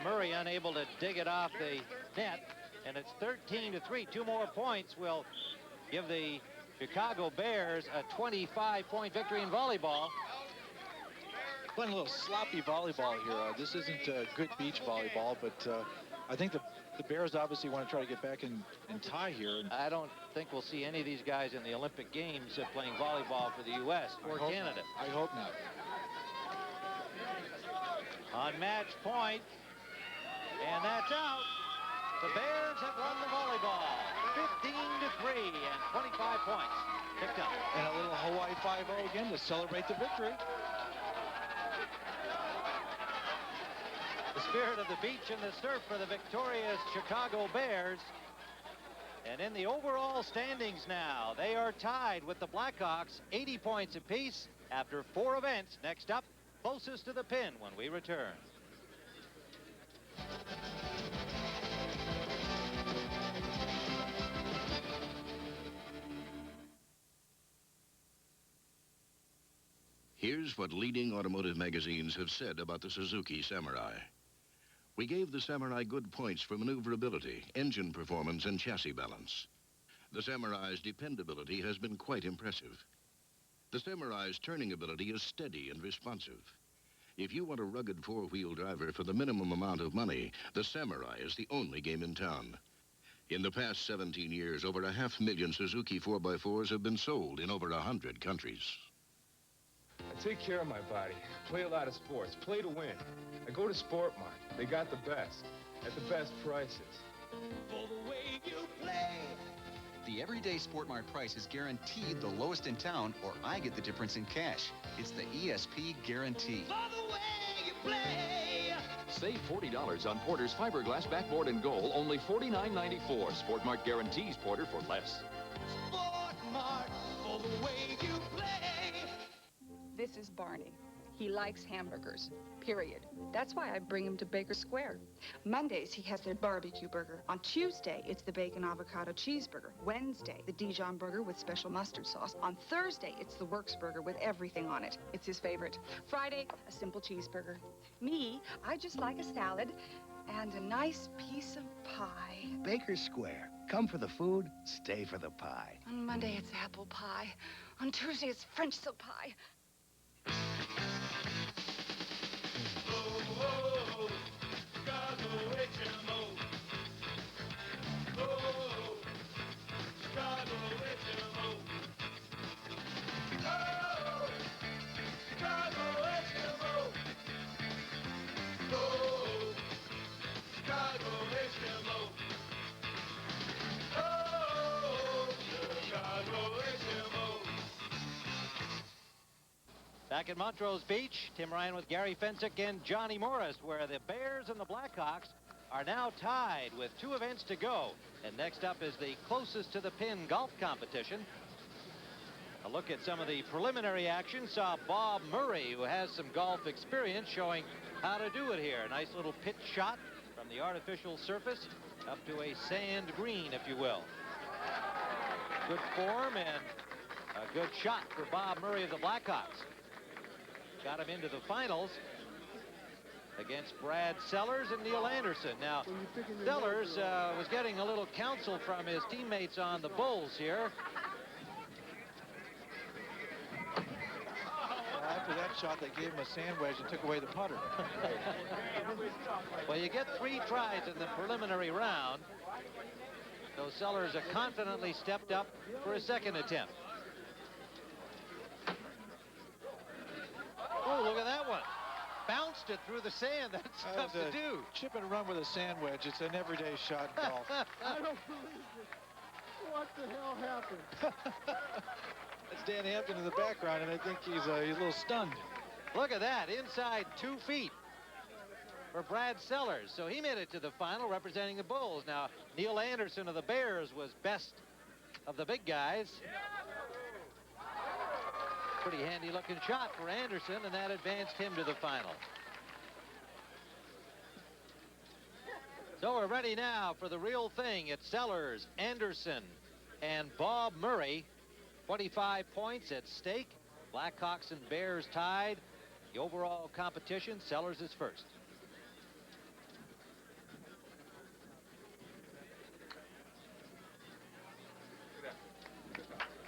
Murray unable to dig it off the net, and it's 13-3. 2 more points will give the Chicago Bears a 25-point victory in volleyball. Playing a little sloppy volleyball here. This isn't good beach volleyball, but I think the Bears obviously want to try to get back and tie here. I don't think we'll see any of these guys in the Olympic Games playing volleyball for the U.S. or Canada. I hope not. On match point, and that's out. The Bears have won the volleyball, 15-3 and 25 points picked up. And a little Hawaii 5-0 again to celebrate the victory. The spirit of the beach and the surf for the victorious Chicago Bears. And in the overall standings now, they are tied with the Blackhawks, 80 points apiece after 4 events. Next up, closest to the pin when we return. Here's what leading automotive magazines have said about the Suzuki Samurai. We gave the Samurai good points for maneuverability, engine performance, and chassis balance. The Samurai's dependability has been quite impressive. The Samurai's turning ability is steady and responsive. If you want a rugged four-wheel driver for the minimum amount of money, the Samurai is the only game in town. In the past 17 years, over 500,000 Suzuki 4x4s have been sold in over 100 countries. I take care of my body, play a lot of sports, play to win. I go to Sport Mart. They got the best, at the best prices. For the way you play. The everyday Sport Mart price is guaranteed the lowest in town, or I get the difference in cash. It's the ESP guarantee. For the way you play. Save $40 on Porter's fiberglass backboard and goal, only $49.94. Sport Mart guarantees Porter for less. Sport Mart, for the way you play. This is Barney. He likes hamburgers, period. That's why I bring him to Baker Square. Mondays, he has their barbecue burger. On Tuesday, it's the bacon avocado cheeseburger. Wednesday, the Dijon burger with special mustard sauce. On Thursday, it's the Works burger with everything on it. It's his favorite. Friday, a simple cheeseburger. Me, I just like a salad and a nice piece of pie. Baker Square. Come for the food, stay for the pie. On Monday, it's apple pie. On Tuesday, it's French silk pie. Back at Montrose Beach, Tim Ryan with Gary Fensick and Johnny Morris, where the Bears and the Blackhawks are now tied with 2 events to go. And next up is the closest to the pin golf competition. A look at some of the preliminary action saw Bob Murray, who has some golf experience, showing how to do it here. A nice little pitch shot from the artificial surface up to a sand green, if you will. Good form and a good shot for Bob Murray of the Blackhawks. Got him into the finals against Brad Sellers and Neal Anderson. Now, Sellers was getting a little counsel from his teammates on the Bulls here. After that shot, they gave him a sand wedge and took away the putter. Well, you get 3 tries in the preliminary round. So Sellers confidently stepped up for a second attempt. Oh, look at that one. Bounced it through the sand. That's tough to do. Chip and run with a sand wedge. It's an everyday shot in golf. I don't believe it. What the hell happened? That's Dan Hampton in the background, and I think he's a little stunned. Look at that. Inside 2 feet for Brad Sellers. So he made it to the final representing the Bulls. Now, Neal Anderson of the Bears was best of the big guys. Pretty handy-looking shot for Anderson, and that advanced him to the final. So we're ready now for the real thing. It's Sellers, Anderson, and Bob Murray. 25 points at stake. Blackhawks and Bears tied. The overall competition, Sellers is first.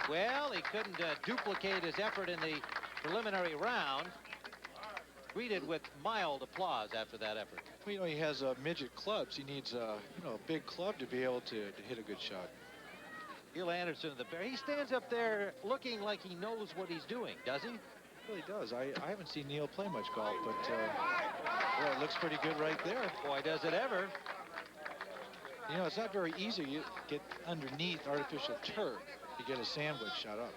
Well, he couldn't duplicate his effort in the preliminary round. Greeted with mild applause after that effort. Well, you know, he has midget clubs. He needs a big club to be able to hit a good shot. Neal Anderson of the Bears. He stands up there looking like he knows what he's doing, does he? Really does. I haven't seen Neal play much golf, but well, it looks pretty good right there. Boy, does it ever. You know, it's not very easy. You get underneath artificial turf to get a sandwich shot up.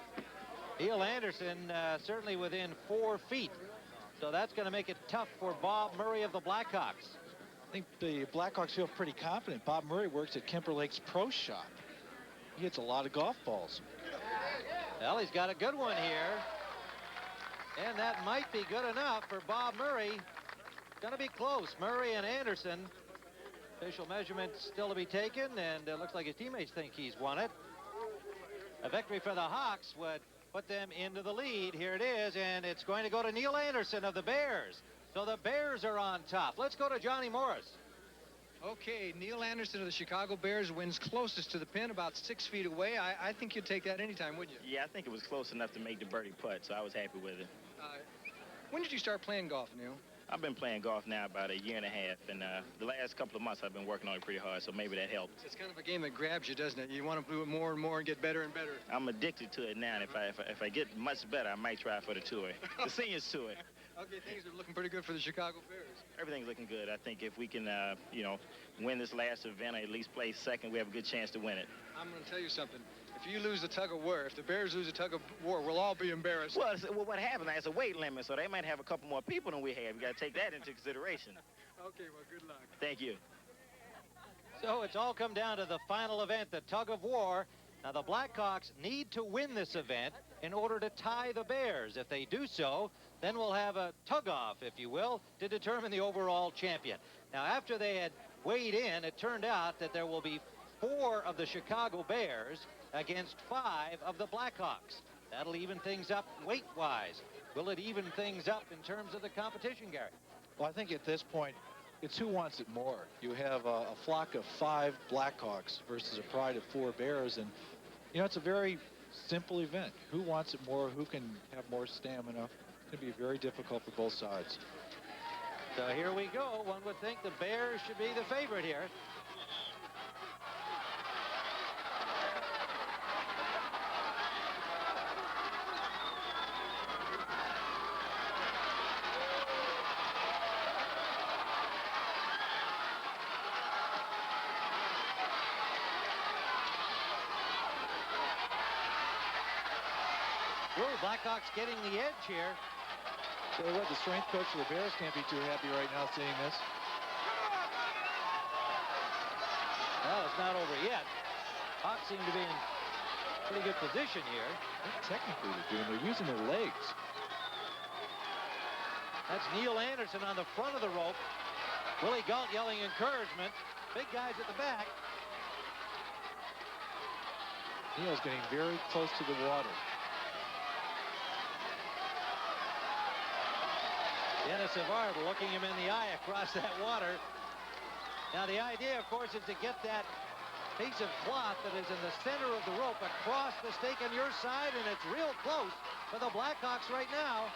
Neal Anderson certainly within 4 feet. So that's going to make it tough for Bob Murray of the Blackhawks. I think the Blackhawks feel pretty confident. Bob Murray works at Kemper Lake's Pro Shop. He hits a lot of golf balls. Well, he's got a good one here. And that might be good enough for Bob Murray. Going to be close. Murray and Anderson. Official measurements still to be taken, and it looks like his teammates think he's won it. A victory for the Hawks would put them into the lead. Here it is, and it's going to go to Neal Anderson of the Bears. So the Bears are on top. Let's go to Johnny Morris. Okay, Neal Anderson of the Chicago Bears wins closest to the pin, about 6 feet away. I think you'd take that anytime, wouldn't you? Yeah, I think it was close enough to make the birdie putt, so I was happy with it. When did you start playing golf, Neal? I've been playing golf now about a year and a half, and the last couple of months I've been working on it pretty hard, so maybe that helped. It's kind of a game that grabs you, doesn't it? You want to do it more and more and get better and better. I'm addicted to it now, and if I get much better, I might try for the tour, the seniors tour. Okay, things are looking pretty good for the Chicago Bears. Everything's looking good. I think if we can, you know, win this last event or at least play second, we have a good chance to win it. I'm going to tell you something. If you lose the tug of war, if the Bears lose the tug of war, we'll all be embarrassed. Well, what happened? There's a weight limit, so they might have a couple more people than we have. You got to take that into consideration. Okay, well, good luck. Thank you. So it's all come down to the final event, the tug of war. Now, the Blackhawks need to win this event in order to tie the Bears. If they do so, then we'll have a tug-off, if you will, to determine the overall champion. Now, after they had weighed in, it turned out that there will be 4 of the Chicago Bears against 5 of the Blackhawks. That'll even things up weight-wise. Will it even things up in terms of the competition, Gary? Well, I think at this point, it's who wants it more. You have a flock of 5 Blackhawks versus a pride of 4 Bears, and, you know, it's a very simple event. Who wants it more? Who can have more stamina? It's going to be very difficult for both sides. So here we go. One would think the Bears should be the favorite here. Blackhawks getting the edge here. Tell you what, the strength coach for the Bears can't be too happy right now seeing this. Well, it's not over yet. Hawks seem to be in pretty good position here. What technically they're doing? They're using their legs. That's Neal Anderson on the front of the rope. Willie Galt yelling encouragement. Big guys at the back. Neal's getting very close to the water. Dennis Savard looking him in the eye across that water. Now the idea, of course, is to get that piece of cloth that is in the center of the rope across the stake on your side, and it's real close for the Blackhawks right now.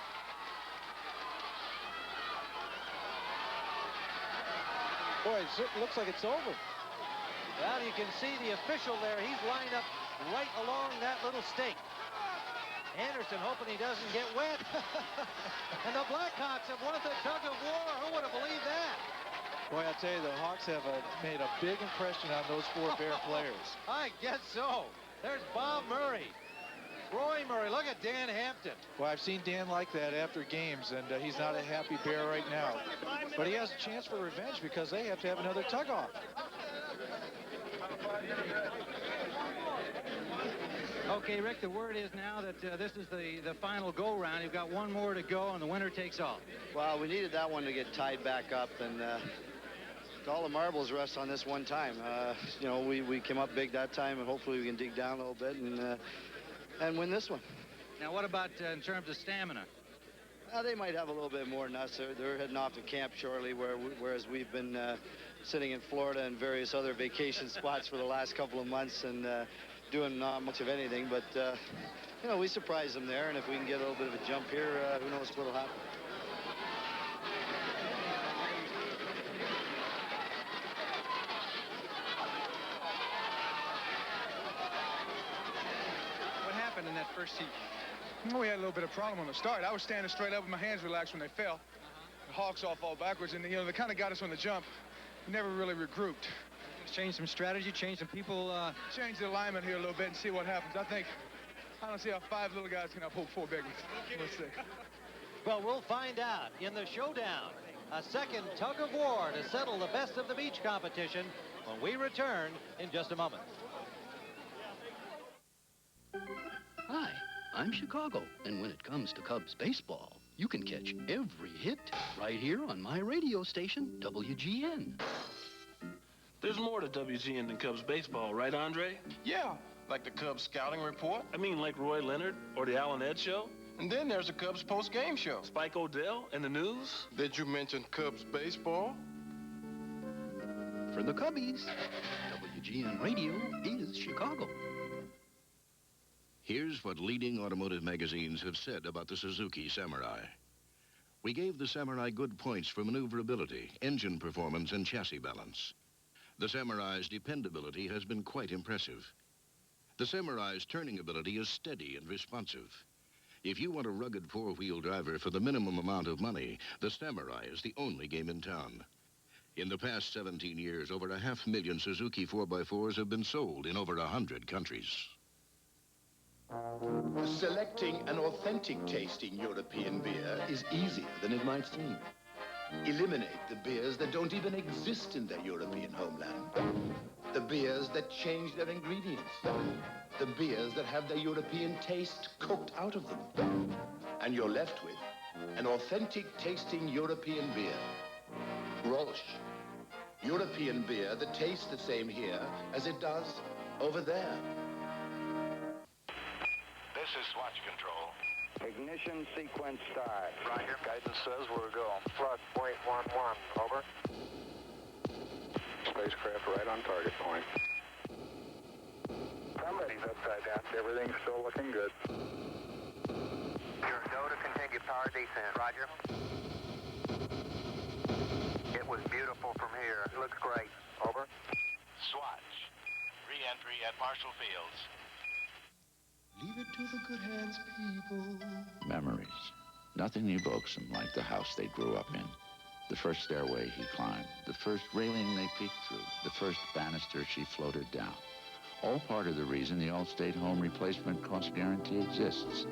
Boy, it looks like it's over. Well, you can see the official there. He's lined up right along that little stake. Anderson hoping he doesn't get wet. And the Blackhawks have won the tug of war. Who would have believed that? Boy, I tell you, the Hawks have made a big impression on those 4 Bear players. I guess so. There's Bob Murray. Roy Murray. Look at Dan Hampton. Well, I've seen Dan like that after games, and he's not a happy Bear right now. But he has a chance for revenge because they have to have another tug-off. Okay, Rick, the word is now that this is the final go-round. You've got one more to go, and the winner takes all. Well, we needed that one to get tied back up, and all the marbles rest on this one time. You know, we came up big that time, and hopefully we can dig down a little bit and win this one. Now, what about in terms of stamina? They might have a little bit more than us. They're heading off to camp shortly, whereas we've been sitting in Florida and various other vacation spots for the last couple of months and doing not much of anything. But, you know, we surprise them there, and if we can get a little bit of a jump here, who knows what'll happen. What happened in that first heat? We had a little bit of problem on the start. I was standing straight up with my hands relaxed when they fell. The Hawks all fall backwards, and, you know, they kind of got us on the jump. We never really regrouped. Change some strategy, change some people. Change the alignment here a little bit and see what happens. I don't see how 5 little guys can uphold 4 big ones. Let's see. Well, we'll find out in the showdown. A second tug of war to settle the best of the beach competition when we return in just a moment. Hi, I'm Chicago, and when it comes to Cubs baseball, you can catch every hit right here on my radio station, WGN. There's more to WGN than Cubs baseball, right, Andre? Yeah, like the Cubs scouting report. I mean, like Roy Leonard or the Alan Ed Show? And then there's the Cubs post-game show. Spike O'Dell and the news? Did you mention Cubs baseball? for the Cubbies. WGN Radio is Chicago. Here's what leading automotive magazines have said about the Suzuki Samurai. We gave the Samurai good points for maneuverability, engine performance, and chassis balance. The Samurai's dependability has been quite impressive. The Samurai's turning ability is steady and responsive. If you want a rugged four-wheel driver for the minimum amount of money, the Samurai is the only game in town. In the past 17 years, over 500,000 Suzuki 4x4s have been sold in over 100 countries. Selecting an authentic tasting European beer is easier than it might seem. Eliminate the beers that don't even exist in their European homeland. The beers that change their ingredients. The beers that have their European taste cooked out of them. And you're left with an authentic tasting European beer. Rolsch. European beer that tastes the same here as it does over there. This is Swatch Control. Ignition sequence start. Roger. Guidance says we're go. Plus 0.11. Over. Spacecraft right on target point. Somebody's upside down. Everything's still looking good. Your go to continue power descent. Roger. It was beautiful from here. It looks great. Over. Swatch. Re-entry at Marshall Fields. Leave it to the good hands, people. Memories. Nothing evokes them like the house they grew up in. The first stairway he climbed, the first railing they peeked through, the first banister she floated down. All part of the reason the Allstate Home Replacement Cost Guarantee exists.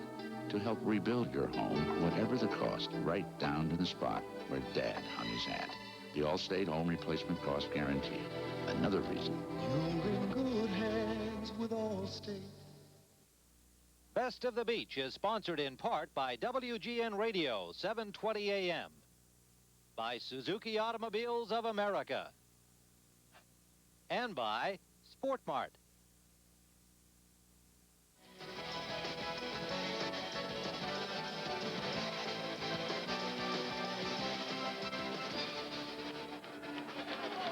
To help rebuild your home, whatever the cost, right down to the spot where Dad hung his hat. The Allstate Home Replacement Cost Guarantee. Another reason. You're in good hands with Allstate. Best of the Beach is sponsored in part by WGN Radio, 720 AM. By Suzuki Automobiles of America. And by Sport Mart.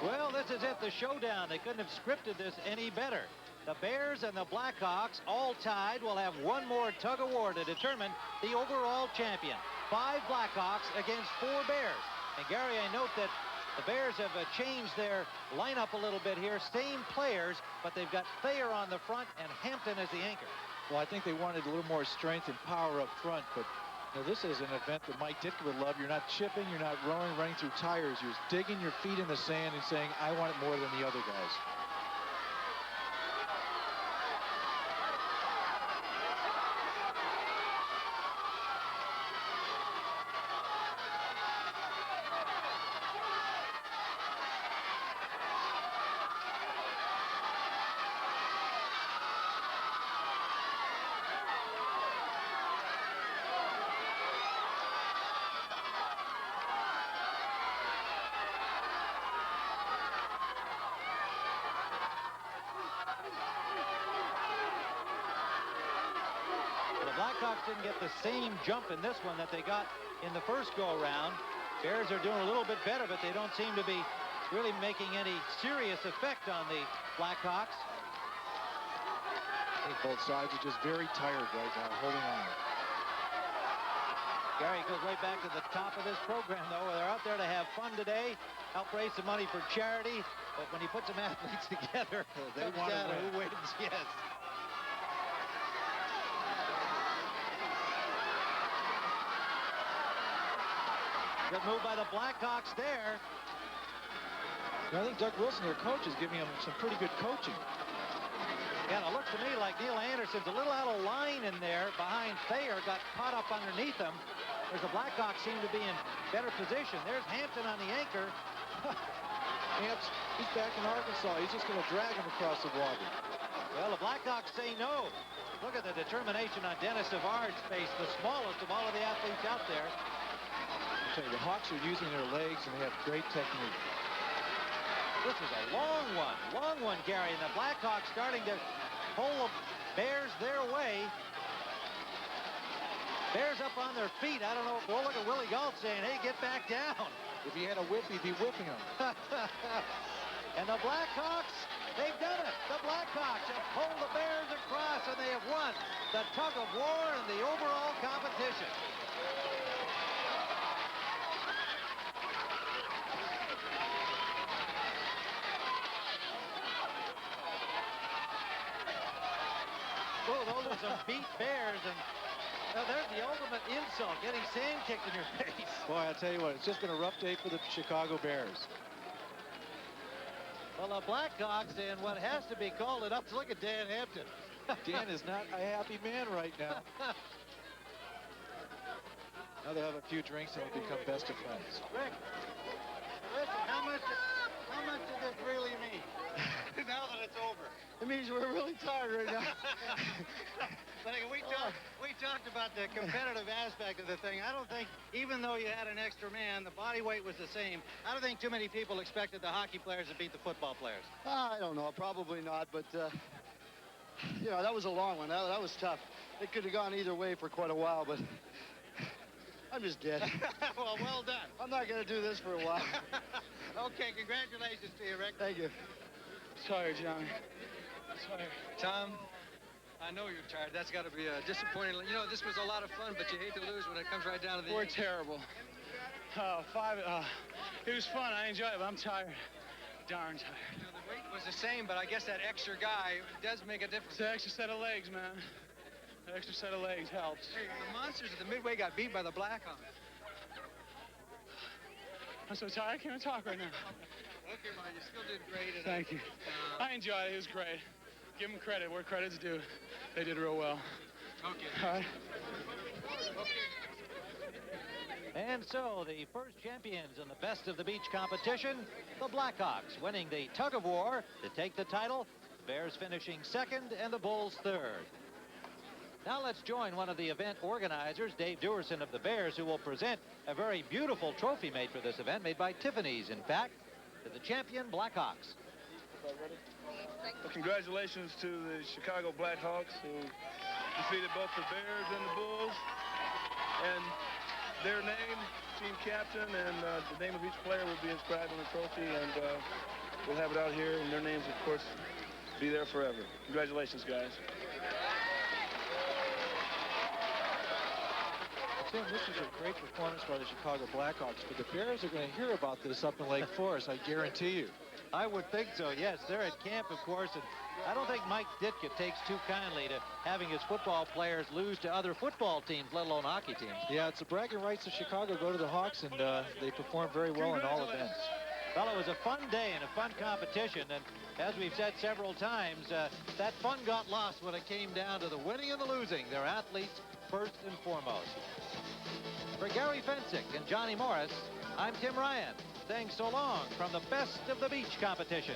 Well, this is it, the showdown. They couldn't have scripted this any better. The Bears and the Blackhawks, all tied, will have one more tug of war to determine the overall champion. 5 Blackhawks against 4 Bears. And Gary, I note that the Bears have changed their lineup a little bit here. Same players, but they've got Thayer on the front and Hampton as the anchor. Well, I think they wanted a little more strength and power up front, but you know, this is an event that Mike Ditka would love. You're not chipping, you're not running through tires. You're digging your feet in the sand and saying, I want it more than the other guys. Blackhawks didn't get the same jump in this one that they got in the first go-around. Bears are doing a little bit better, but they don't seem to be really making any serious effect on the Blackhawks. I think both sides are just very tired right now, holding on. Gary goes right back to the top of his program, though. They're out there to have fun today, help raise some money for charity, but when he puts some athletes together, they comes down to who wins, yes. Good move by the Blackhawks there. I think Doug Wilson, their coach, is giving them some pretty good coaching. Yeah, it looks to me like Neal Anderson's a little out of line in there behind Thayer, got caught up underneath him. Whereas the Blackhawks seem to be in better position. There's Hampton on the anchor. Hamps, he's back in Arkansas. He's just going to drag him across the water. Well, the Blackhawks say no. Look at the determination on Dennis Savard's face, the smallest of all of the athletes out there. I'll tell you, the Hawks are using their legs, and they have great technique. This is a long one, Gary, and the Blackhawks starting to pull the Bears their way. Bears up on their feet. I don't know. Well, look at Willie Gault saying, hey, get back down. If he had a whip, he'd be whipping him. And the Blackhawks, they've done it. The Blackhawks have pulled the Bears across, and they have won the tug of war and the overall competition. Oh, those are some beat Bears, and there's the ultimate insult, getting sand kicked in your face. Boy, I'll tell you what, it's just been a rough day for the Chicago Bears. Well, the Blackhawks in what has to be called it up. Look at Dan Hampton. Dan is not a happy man right now. Now they have a few drinks and they'll become best of friends. Rick, listen, how much does this really mean? Now that it's over. It means we're really tired right now. We talked about the competitive aspect of the thing. I don't think, even though you had an extra man, the body weight was the same. I don't think too many people expected the hockey players to beat the football players. I don't know, probably not, but, you know, that was a long one. That was tough. It could have gone either way for quite a while, but I'm just dead. Well done. I'm not going to do this for a while. Okay, congratulations to you, Rick. Thank you. Sorry, Johnny. Sorry. Tom, I know you're tired. That's got to be disappointing. You know, this was a lot of fun, but you hate to lose when it comes right down to the We're end. terrible. It was fun. I enjoyed it, but I'm tired. Darn tired. You know, the weight was the same, but I guess that extra guy does make a difference. It's an extra set of legs, man. An extra set of legs helps. Hey, the Monsters at the Midway got beat by the Blackhawks. I'm so tired. I can't even talk right now. Okay, man, you still did great. Thank you. I enjoyed it. It was great. Give them credit where credit's due. They did real well. Okay. All right. And so the first champions in the best of the beach competition, the Blackhawks, winning the tug of war to take the title, Bears finishing second and the Bulls third. Now let's join one of the event organizers, Dave Dewerson of the Bears, who will present a very beautiful trophy made for this event, made by Tiffany's, in fact, to the champion Blackhawks. Well, congratulations to the Chicago Blackhawks, who defeated both the Bears and the Bulls. And their name, team captain, and the name of each player will be inscribed on the trophy, and we'll have it out here, and their names, of course, be there forever. Congratulations, guys. Tim, this is a great performance by the Chicago Blackhawks, but the Bears are going to hear about this up in Lake Forest, I guarantee you. I would think so, yes. They're at camp, of course, and I don't think Mike Ditka takes too kindly to having his football players lose to other football teams, let alone hockey teams. Yeah, it's the bragging rights of Chicago go to the Hawks, and they perform very well in all events. Well, it was a fun day and a fun competition, and as we've said several times, that fun got lost when it came down to the winning and the losing. They're athletes first and foremost. For Gary Fensick and Johnny Morris, I'm Tim Ryan, saying so long from the best of the beach competition.